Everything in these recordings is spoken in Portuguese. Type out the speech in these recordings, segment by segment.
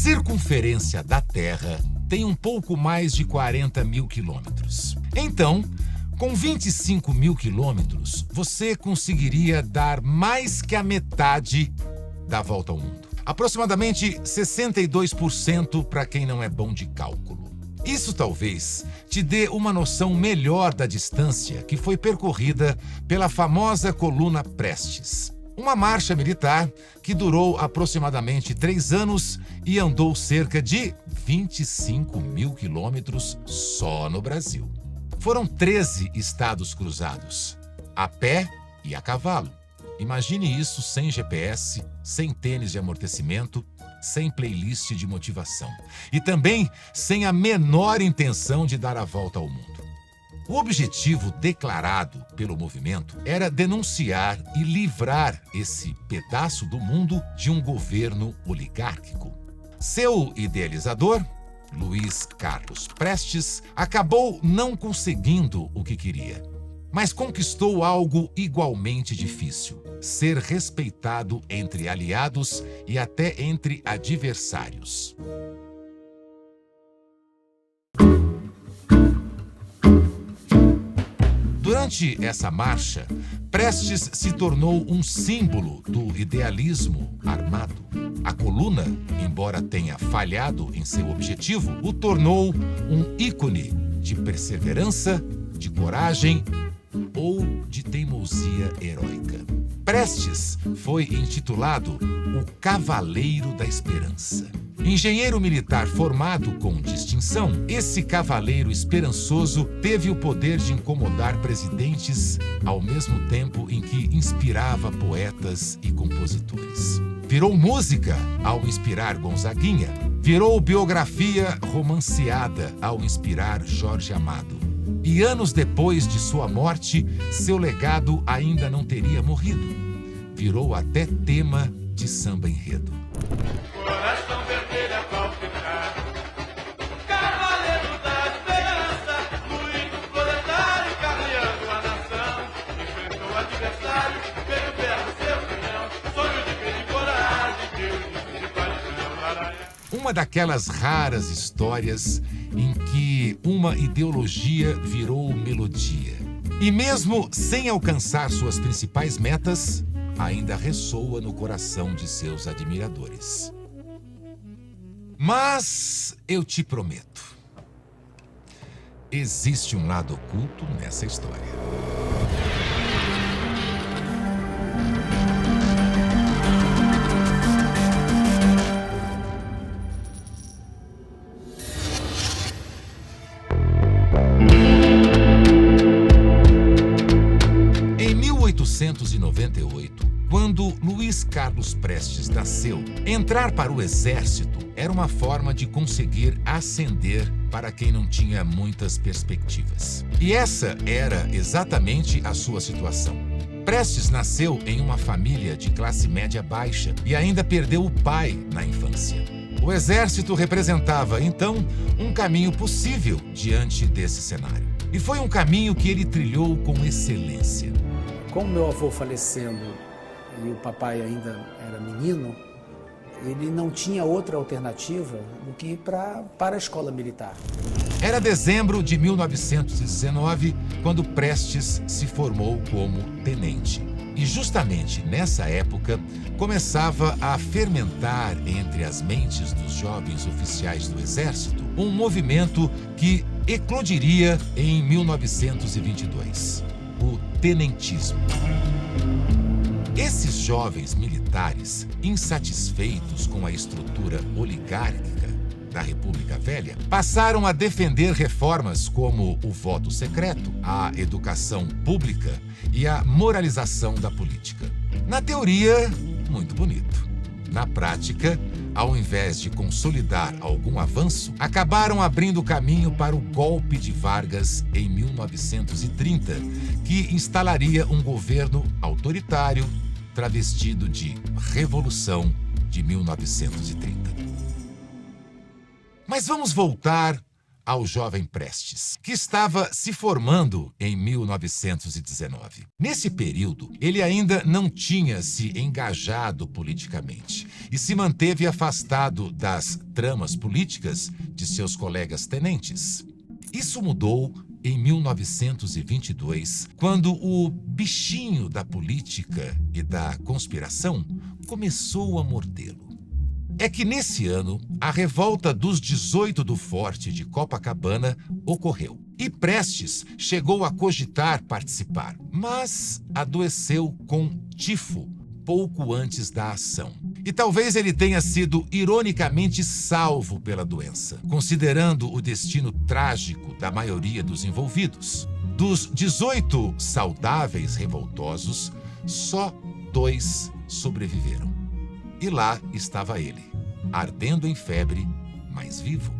circunferência da Terra tem um pouco mais de 40 mil quilômetros. Então, com 25 mil quilômetros, você conseguiria dar mais que a metade da volta ao mundo. Aproximadamente 62% para quem não é bom de cálculo. Isso talvez te dê uma noção melhor da distância que foi percorrida pela famosa coluna Prestes. Uma marcha militar que durou aproximadamente 3 anos e andou cerca de 25 mil quilômetros só no Brasil. Foram 13 estados cruzados, a pé e a cavalo. Imagine isso sem GPS, sem tênis de amortecimento, sem playlist de motivação. E também sem a menor intenção de dar a volta ao mundo. O objetivo declarado pelo movimento era denunciar e livrar esse pedaço do mundo de um governo oligárquico. Seu idealizador, Luiz Carlos Prestes, acabou não conseguindo o que queria, mas conquistou algo igualmente difícil: ser respeitado entre aliados e até entre adversários. Durante essa marcha, Prestes se tornou um símbolo do idealismo armado. A coluna, embora tenha falhado em seu objetivo, o tornou um ícone de perseverança, de coragem ou de teimosia heróica. Prestes foi intitulado o Cavaleiro da Esperança. Engenheiro militar formado com distinção, esse cavaleiro esperançoso teve o poder de incomodar presidentes ao mesmo tempo em que inspirava poetas e compositores. Virou música ao inspirar Gonzaguinha. Virou biografia romanceada ao inspirar Jorge Amado. E anos depois de sua morte, seu legado ainda não teria morrido. Virou até tema de samba enredo. Coração vermelho a palpitar, Cavaleiro da Esperança, muito proletário, carreando a nação, enfrentou o adversário, veio perto seu canhão, sonho de vida e coragem, Deus de paixão. Uma daquelas raras histórias em que uma ideologia virou melodia. E mesmo sem alcançar suas principais metas, ainda ressoa no coração de seus admiradores. Mas eu te prometo, existe um lado oculto nessa história. Em 1898, quando Luiz Carlos Prestes nasceu, entrar para o exército era uma forma de conseguir ascender para quem não tinha muitas perspectivas. E essa era exatamente a sua situação. Prestes nasceu em uma família de classe média baixa e ainda perdeu o pai na infância. O exército representava, então, um caminho possível diante desse cenário. E foi um caminho que ele trilhou com excelência. Com meu avô falecendo e o papai ainda era menino, ele não tinha outra alternativa do que ir para a escola militar. Era dezembro de 1919, quando Prestes se formou como tenente. E justamente nessa época, começava a fermentar entre as mentes dos jovens oficiais do Exército um movimento que eclodiria em 1922, o tenentismo. Esses jovens militares, insatisfeitos com a estrutura oligárquica da República Velha, passaram a defender reformas como o voto secreto, a educação pública e a moralização da política. Na teoria, muito bonito. Na prática, ao invés de consolidar algum avanço, acabaram abrindo caminho para o golpe de Vargas em 1930, que instalaria um governo autoritário travestido de Revolução de 1930. Mas vamos voltar ao jovem Prestes, que estava se formando em 1919. Nesse período, ele ainda não tinha se engajado politicamente e se manteve afastado das tramas políticas de seus colegas tenentes. Isso mudou em 1922, quando o bichinho da política e da conspiração começou a mordê-lo. É que nesse ano, a revolta dos 18 do Forte de Copacabana ocorreu. E Prestes chegou a cogitar participar, mas adoeceu com tifo pouco antes da ação. E talvez ele tenha sido ironicamente salvo pela doença, considerando o destino trágico da maioria dos envolvidos. Dos 18 saudáveis revoltosos, só 2 sobreviveram. E lá estava ele, ardendo em febre, mas vivo.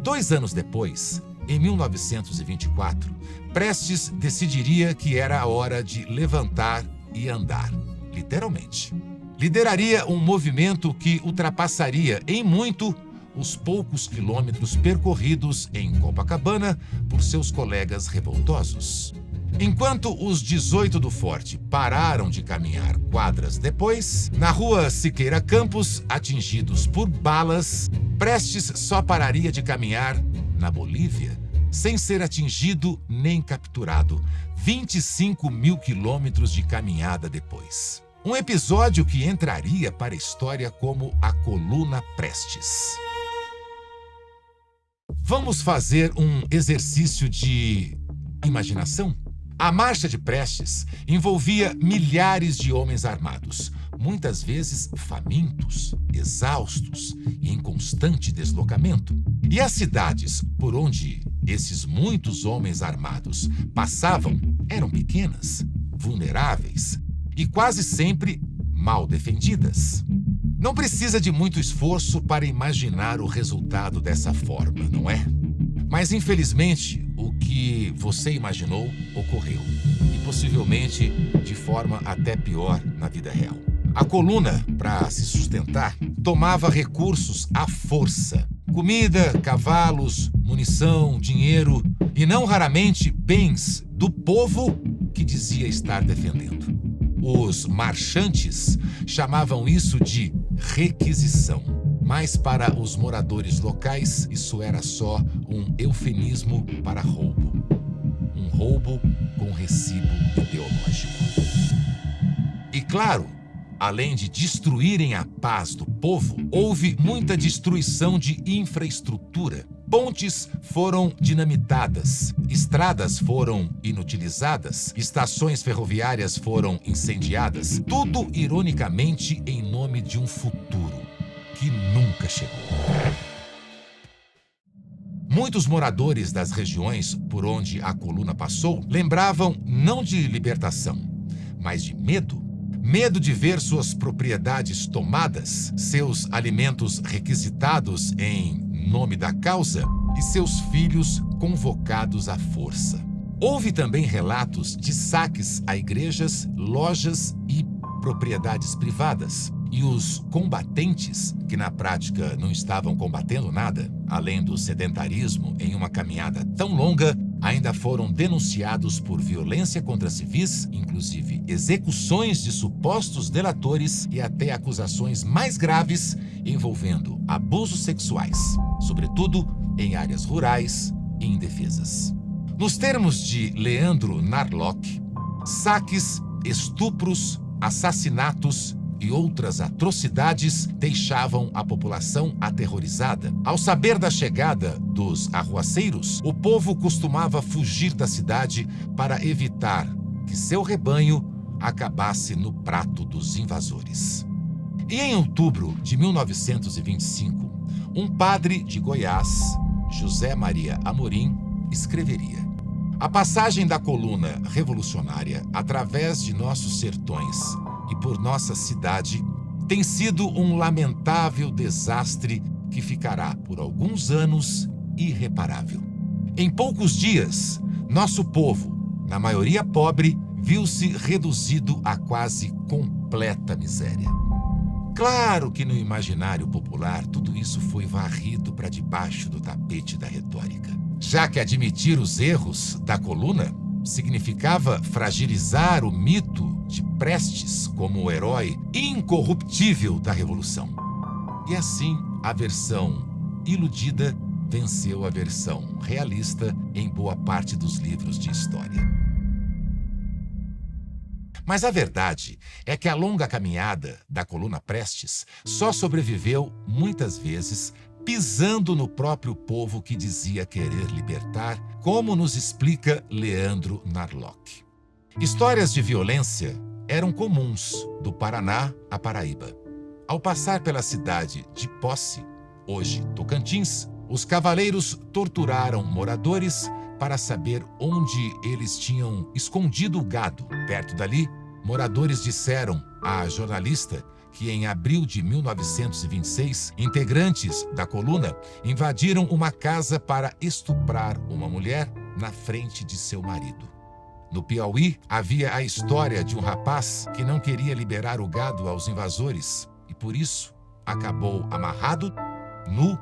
2 anos depois, em 1924, Prestes decidiria que era a hora de levantar e andar, literalmente. Lideraria um movimento que ultrapassaria em muito os poucos quilômetros percorridos em Copacabana por seus colegas revoltosos. Enquanto os 18 do Forte pararam de caminhar quadras depois, na rua Siqueira Campos, atingidos por balas, Prestes só pararia de caminhar na Bolívia, sem ser atingido nem capturado, 25 mil quilômetros de caminhada depois. Um episódio que entraria para a história como a Coluna Prestes. Vamos fazer um exercício de imaginação? A Marcha de Prestes envolvia milhares de homens armados, muitas vezes famintos, exaustos e em constante deslocamento. E as cidades por onde esses muitos homens armados passavam eram pequenas, vulneráveis e quase sempre mal defendidas. Não precisa de muito esforço para imaginar o resultado dessa forma, não é? Mas, infelizmente, o que você imaginou ocorreu, e possivelmente de forma até pior na vida real. A coluna, para se sustentar, tomava recursos à força: comida, cavalos, munição, dinheiro e, não raramente, bens do povo que dizia estar defendendo. Os marchantes chamavam isso de requisição, mas para os moradores locais isso era só um eufemismo para roubo. Um roubo com recibo ideológico. E claro, além de destruírem a paz do povo, houve muita destruição de infraestrutura. Pontes foram dinamitadas, estradas foram inutilizadas, estações ferroviárias foram incendiadas, tudo ironicamente em nome de um futuro que nunca chegou. Muitos moradores das regiões por onde a coluna passou lembravam não de libertação, mas de medo. Medo de ver suas propriedades tomadas, seus alimentos requisitados em nome da causa e seus filhos convocados à força. Houve também relatos de saques a igrejas, lojas e propriedades privadas. E os combatentes, que na prática não estavam combatendo nada, além do sedentarismo em uma caminhada tão longa, ainda foram denunciados por violência contra civis, inclusive execuções de supostos delatores e até acusações mais graves envolvendo abusos sexuais, sobretudo em áreas rurais e indefesas. Nos termos de Leandro Narlock, saques, estupros, assassinatos e outras atrocidades deixavam a população aterrorizada. Ao saber da chegada dos arruaceiros, o povo costumava fugir da cidade para evitar que seu rebanho acabasse no prato dos invasores. E em outubro de 1925, um padre de Goiás, José Maria Amorim, escreveria: a passagem da coluna revolucionária através de nossos sertões e por nossa cidade tem sido um lamentável desastre que ficará por alguns anos irreparável. Em poucos dias, nosso povo, na maioria pobre, viu-se reduzido a quase completa miséria. Claro que no imaginário popular tudo isso foi varrido para debaixo do tapete da retórica, já que admitir os erros da coluna significava fragilizar o mito de Prestes como o herói incorruptível da Revolução. E assim, a versão iludida venceu a versão realista em boa parte dos livros de história. Mas a verdade é que a longa caminhada da coluna Prestes só sobreviveu, muitas vezes, pisando no próprio povo que dizia querer libertar, como nos explica Leandro Narlock. Histórias de violência eram comuns do Paraná à Paraíba. Ao passar pela cidade de Posse, hoje Tocantins, os cavaleiros torturaram moradores para saber onde eles tinham escondido o gado. Perto dali, moradores disseram à jornalista que em abril de 1926, integrantes da coluna invadiram uma casa para estuprar uma mulher na frente de seu marido. No Piauí, havia a história de um rapaz que não queria liberar o gado aos invasores e, por isso, acabou amarrado, nu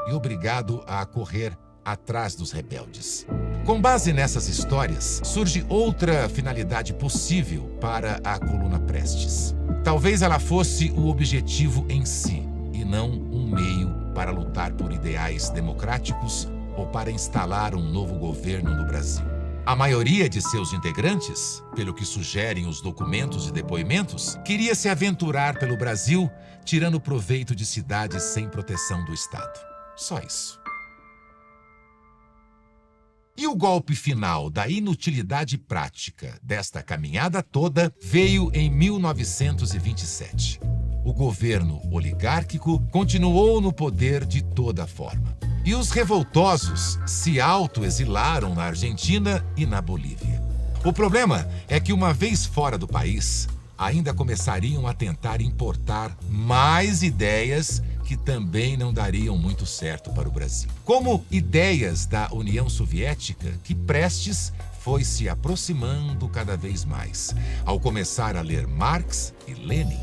e obrigado a correr atrás dos rebeldes. Com base nessas histórias, surge outra finalidade possível para a coluna Prestes. Talvez ela fosse o objetivo em si, e não um meio para lutar por ideais democráticos ou para instalar um novo governo no Brasil. A maioria de seus integrantes, pelo que sugerem os documentos e depoimentos, queria se aventurar pelo Brasil, tirando proveito de cidades sem proteção do Estado. Só isso. E o golpe final da inutilidade prática desta caminhada toda veio em 1927. O governo oligárquico continuou no poder de toda forma. E os revoltosos se autoexilaram na Argentina e na Bolívia. O problema é que, uma vez fora do país, ainda começariam a tentar importar mais ideias que também não dariam muito certo para o Brasil. Como ideias da União Soviética, que Prestes foi se aproximando cada vez mais, ao começar a ler Marx e Lenin.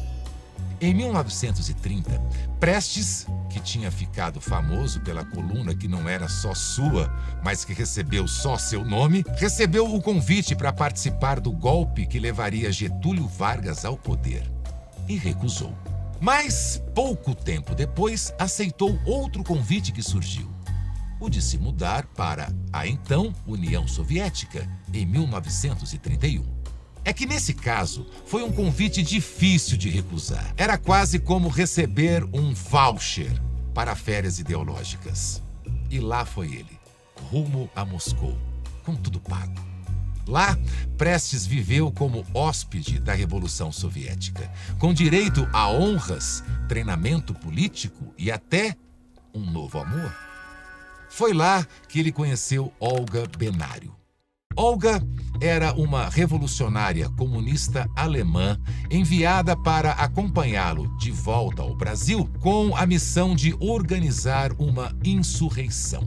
Em 1930, Prestes, que tinha ficado famoso pela coluna que não era só sua, mas que recebeu só seu nome, recebeu o convite para participar do golpe que levaria Getúlio Vargas ao poder. E recusou. Mas, pouco tempo depois, aceitou outro convite que surgiu: o de se mudar para a então União Soviética, em 1931. É que, nesse caso, foi um convite difícil de recusar. Era quase como receber um voucher para férias ideológicas. E lá foi ele, rumo a Moscou, com tudo pago. Lá, Prestes viveu como hóspede da Revolução Soviética, com direito a honras, treinamento político e até um novo amor. Foi lá que ele conheceu Olga Benário. Olga era uma revolucionária comunista alemã enviada para acompanhá-lo de volta ao Brasil com a missão de organizar uma insurreição.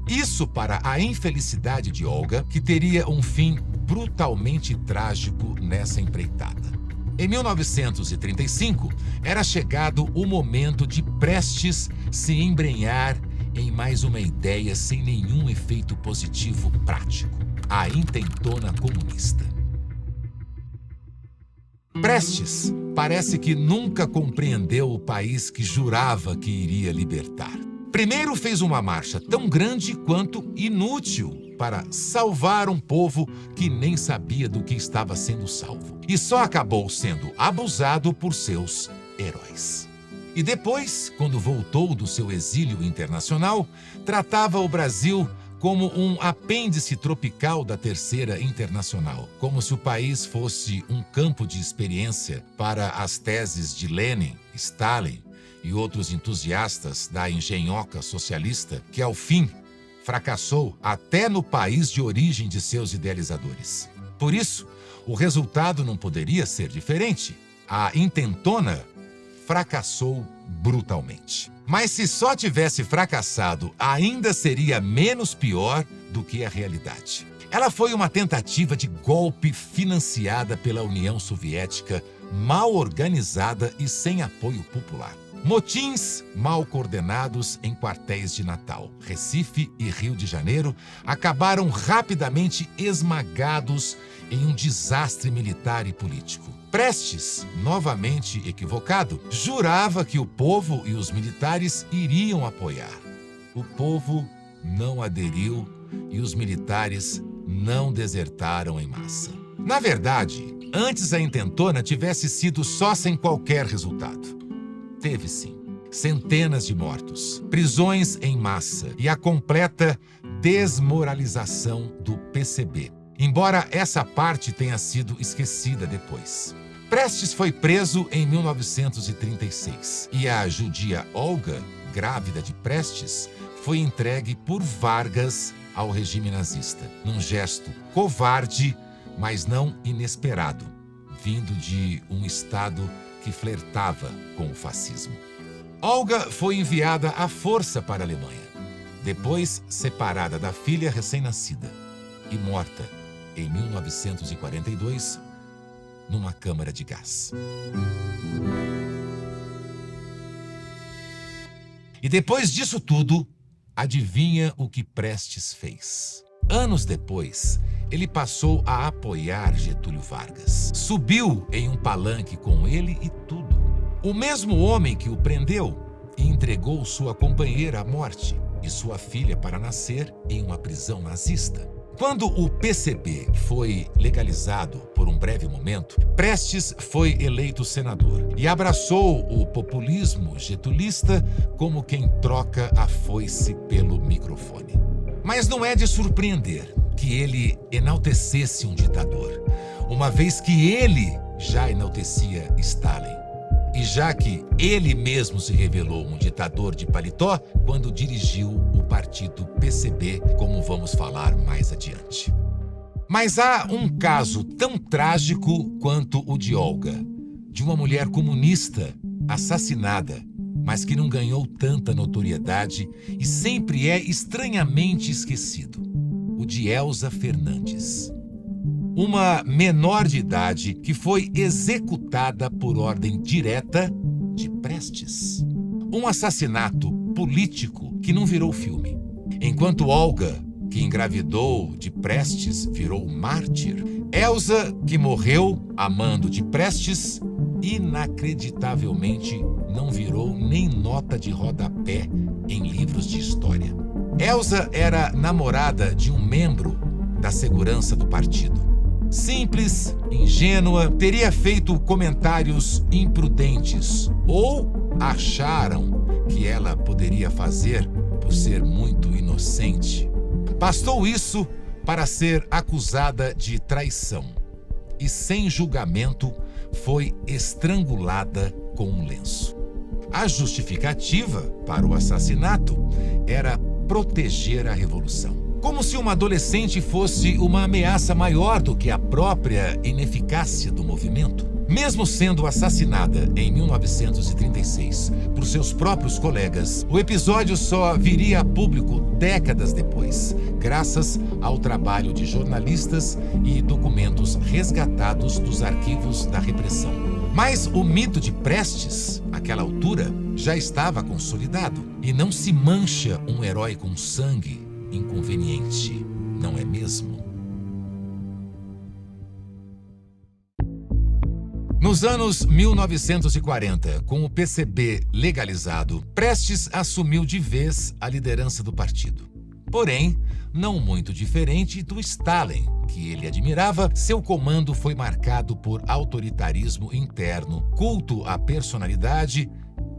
Isso para a infelicidade de Olga, que teria um fim brutalmente trágico nessa empreitada. Em 1935, era chegado o momento de Prestes se embrenhar em mais uma ideia sem nenhum efeito positivo prático: a intentona comunista. Prestes parece que nunca compreendeu o país que jurava que iria libertar. Primeiro fez uma marcha tão grande quanto inútil para salvar um povo que nem sabia do que estava sendo salvo. E só acabou sendo abusado por seus heróis. E depois, quando voltou do seu exílio internacional, tratava o Brasil como um apêndice tropical da Terceira Internacional, como se o país fosse um campo de experiência para as teses de Lenin, Stalin e outros entusiastas da engenhoca socialista, que ao fim fracassou até no país de origem de seus idealizadores. Por isso, o resultado não poderia ser diferente. A intentona fracassou brutalmente. Mas se só tivesse fracassado, ainda seria menos pior do que a realidade. Ela foi uma tentativa de golpe financiada pela União Soviética, mal organizada e sem apoio popular. Motins mal coordenados em quartéis de Natal, Recife e Rio de Janeiro acabaram rapidamente esmagados em um desastre militar e político. Prestes, novamente equivocado, jurava que o povo e os militares iriam apoiar. O povo não aderiu e os militares não desertaram em massa. Na verdade, antes a intentona tivesse sido só sem qualquer resultado. Teve sim. Centenas de mortos, prisões em massa e a completa desmoralização do PCB. Embora essa parte tenha sido esquecida depois. Prestes foi preso em 1936 e a judia Olga, grávida de Prestes, foi entregue por Vargas ao regime nazista, num gesto covarde, mas não inesperado, vindo de um Estado que flertava com o fascismo. Olga foi enviada à força para a Alemanha, depois separada da filha recém-nascida e morta em 1942 numa câmara de gás. E depois disso tudo, adivinha o que Prestes fez? Anos depois, ele passou a apoiar Getúlio Vargas. Subiu em um palanque com ele e tudo. O mesmo homem que o prendeu e entregou sua companheira à morte e sua filha para nascer em uma prisão nazista. Quando o PCB foi legalizado por um breve momento, Prestes foi eleito senador e abraçou o populismo getulista como quem troca a foice pelo microfone. Mas não é de surpreender que ele enaltecesse um ditador, uma vez que ele já enaltecia Stalin. E já que ele mesmo se revelou um ditador de paletó quando dirigiu o partido PCB, como vamos falar mais adiante. Mas há um caso tão trágico quanto o de Olga, de uma mulher comunista assassinada, mas que não ganhou tanta notoriedade e sempre é estranhamente esquecido. O de Elza Fernandes. Uma menor de idade que foi executada por ordem direta de Prestes. Um assassinato político que não virou filme. Enquanto Olga, que engravidou de Prestes, virou mártir, Elza, que morreu amando de Prestes, inacreditavelmente não virou nem nota de rodapé em livros de história. Elza era namorada de um membro da segurança do partido. Simples, ingênua, teria feito comentários imprudentes ou acharam que ela poderia fazer por ser muito inocente. Bastou isso para ser acusada de traição e, sem julgamento, foi estrangulada com um lenço. A justificativa para o assassinato era proteger a revolução. Como se uma adolescente fosse uma ameaça maior do que a própria ineficácia do movimento. Mesmo sendo assassinada em 1936 por seus próprios colegas, o episódio só viria a público décadas depois, graças ao trabalho de jornalistas e documentos resgatados dos arquivos da repressão. Mas o mito de Prestes, àquela altura, já estava consolidado. E não se mancha um herói com sangue inconveniente, não é mesmo? Nos anos 1940, com o PCB legalizado, Prestes assumiu de vez a liderança do partido. Porém, não muito diferente do Stalin, que ele admirava, seu comando foi marcado por autoritarismo interno, culto à personalidade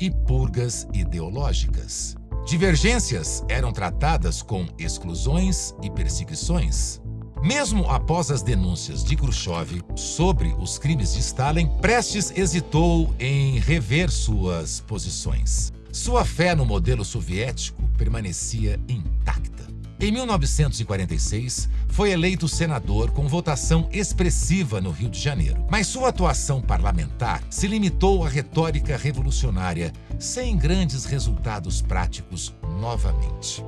e purgas ideológicas. Divergências eram tratadas com exclusões e perseguições. Mesmo após as denúncias de Khrushchev sobre os crimes de Stalin, Prestes hesitou em rever suas posições. Sua fé no modelo soviético permanecia intacta. Em 1946, foi eleito senador com votação expressiva no Rio de Janeiro. Mas sua atuação parlamentar se limitou à retórica revolucionária, sem grandes resultados práticos novamente.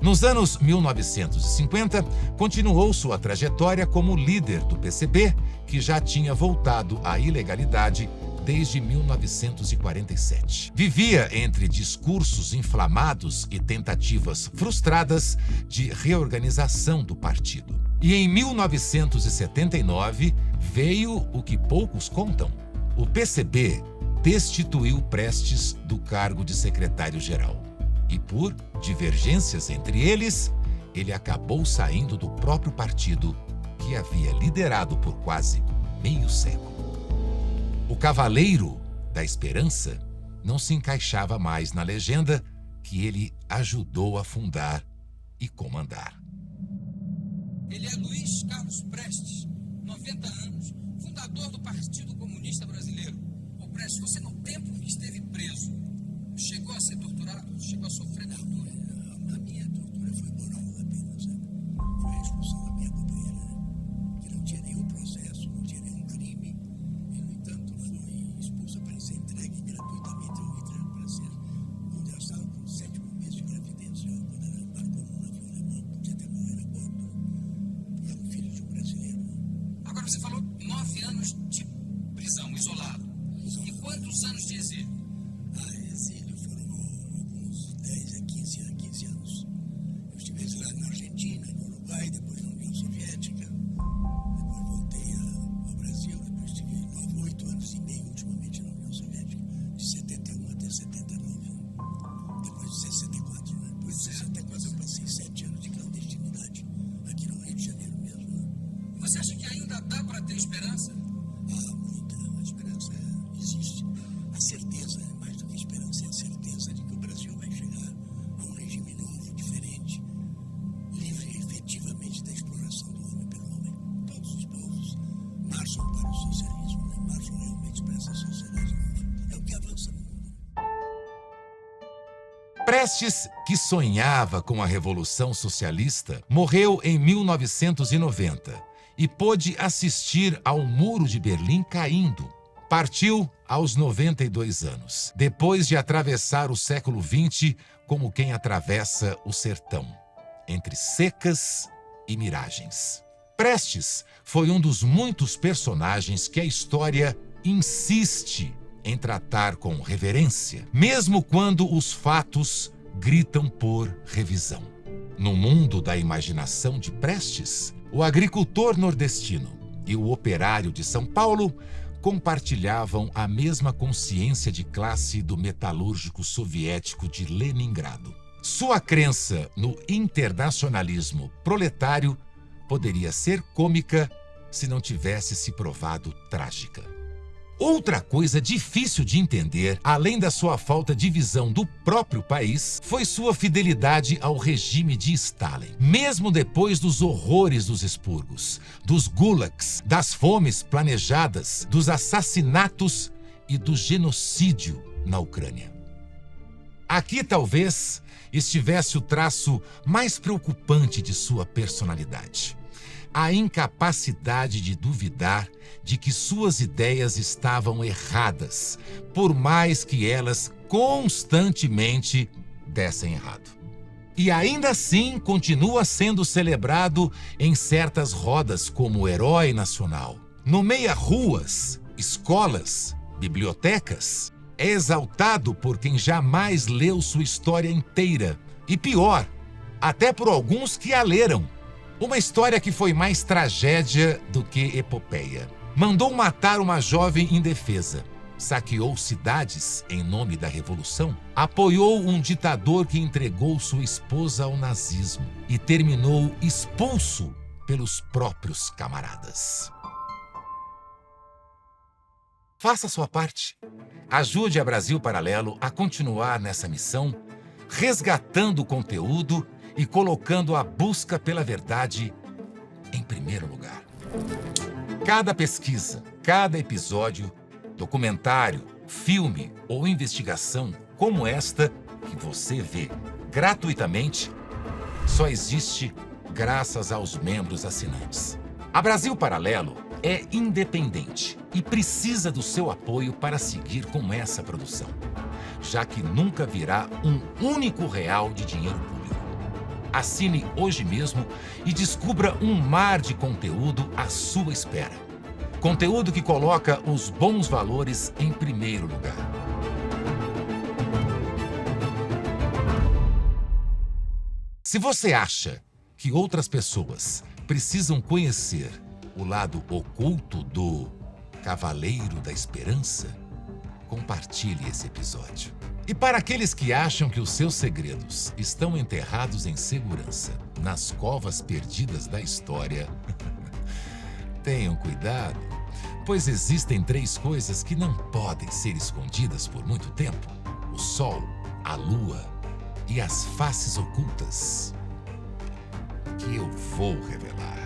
Nos anos 1950, continuou sua trajetória como líder do PCB, que já tinha voltado à ilegalidade desde 1947. Vivia entre discursos inflamados e tentativas frustradas de reorganização do partido. E em 1979 veio o que poucos contam. O PCB destituiu Prestes do cargo de secretário-geral. E por divergências entre eles, ele acabou saindo do próprio partido que havia liderado por quase meio século. O Cavaleiro da Esperança não se encaixava mais na legenda que ele ajudou a fundar e comandar. Ele é Luiz Carlos Prestes, 90 anos, fundador do Partido Comunista Brasileiro. Ô Prestes, você no tempo que esteve preso, chegou a ser torturado? Chegou a sofrer tortura? A minha tortura foi moral apenas, né? Foi a expulsão da minha companheira, né? Que não tinha nenhum processo, não tinha nenhum crime, e, no entanto, foi expulsa para ser entregue gratuitamente ao Hitler para ser, onde ela estava com o 7º mês de gravidez, já, quando ela embarcou num navio alemão, podia até morrer a bordo, e é um filho de um brasileiro. Agora você falou 9 anos de prisão, isolado. E quantos anos de exílio? Exílio foram alguns 10 a 15 anos. Eu estive exilado na Argentina, no Uruguai, depois na União Soviética. Depois voltei ao Brasil, depois estive 8 anos e meio, ultimamente, na União Soviética, de 71 até 79. Depois de 64, né? Depois de 64 eu passei 7 anos de clandestinidade aqui no Rio de Janeiro mesmo. Né? Você acha que ainda dá para ter esperança? Muita. A esperança existe. A certeza, mais do que esperança, é a certeza de que o Brasil vai chegar a um regime novo, diferente, livre efetivamente da exploração do homem pelo homem. Todos os povos marcham para o socialismo, né? Marcham realmente para essa sociedade nova. É o que avança no mundo. Prestes, que sonhava com a Revolução Socialista, morreu em 1990 e pôde assistir ao Muro de Berlim caindo. Partiu aos 92 anos, depois de atravessar o século XX como quem atravessa o sertão, entre secas e miragens. Prestes foi um dos muitos personagens que a história insiste em tratar com reverência, mesmo quando os fatos gritam por revisão. No mundo da imaginação de Prestes, o agricultor nordestino e o operário de São Paulo compartilhavam a mesma consciência de classe do metalúrgico soviético de Leningrado. Sua crença no internacionalismo proletário poderia ser cômica se não tivesse se provado trágica. Outra coisa difícil de entender, além da sua falta de visão do próprio país, foi sua fidelidade ao regime de Stalin. Mesmo depois dos horrores dos expurgos, dos gulags, das fomes planejadas, dos assassinatos e do genocídio na Ucrânia. Aqui talvez estivesse o traço mais preocupante de sua personalidade. A incapacidade de duvidar de que suas ideias estavam erradas, por mais que elas constantemente dessem errado. E ainda assim continua sendo celebrado em certas rodas como herói nacional. Nomeia ruas, escolas, bibliotecas. É exaltado por quem jamais leu sua história inteira. E pior, até por alguns que a leram. Uma história que foi mais tragédia do que epopeia. Mandou matar uma jovem indefesa, saqueou cidades em nome da Revolução, apoiou um ditador que entregou sua esposa ao nazismo e terminou expulso pelos próprios camaradas. Faça sua parte. Ajude a Brasil Paralelo a continuar nessa missão, resgatando o conteúdo e colocando a busca pela verdade em primeiro lugar. Cada pesquisa, cada episódio, documentário, filme ou investigação como esta que você vê gratuitamente só existe graças aos membros assinantes. A Brasil Paralelo é independente e precisa do seu apoio para seguir com essa produção, já que nunca virá um único real de dinheiro público. Assine hoje mesmo e descubra um mar de conteúdo à sua espera. Conteúdo que coloca os bons valores em primeiro lugar. Se você acha que outras pessoas precisam conhecer o lado oculto do Cavaleiro da Esperança, compartilhe esse episódio. E para aqueles que acham que os seus segredos estão enterrados em segurança nas covas perdidas da história, tenham cuidado, pois existem 3 coisas que não podem ser escondidas por muito tempo: o Sol, a Lua e as faces ocultas, que eu vou revelar.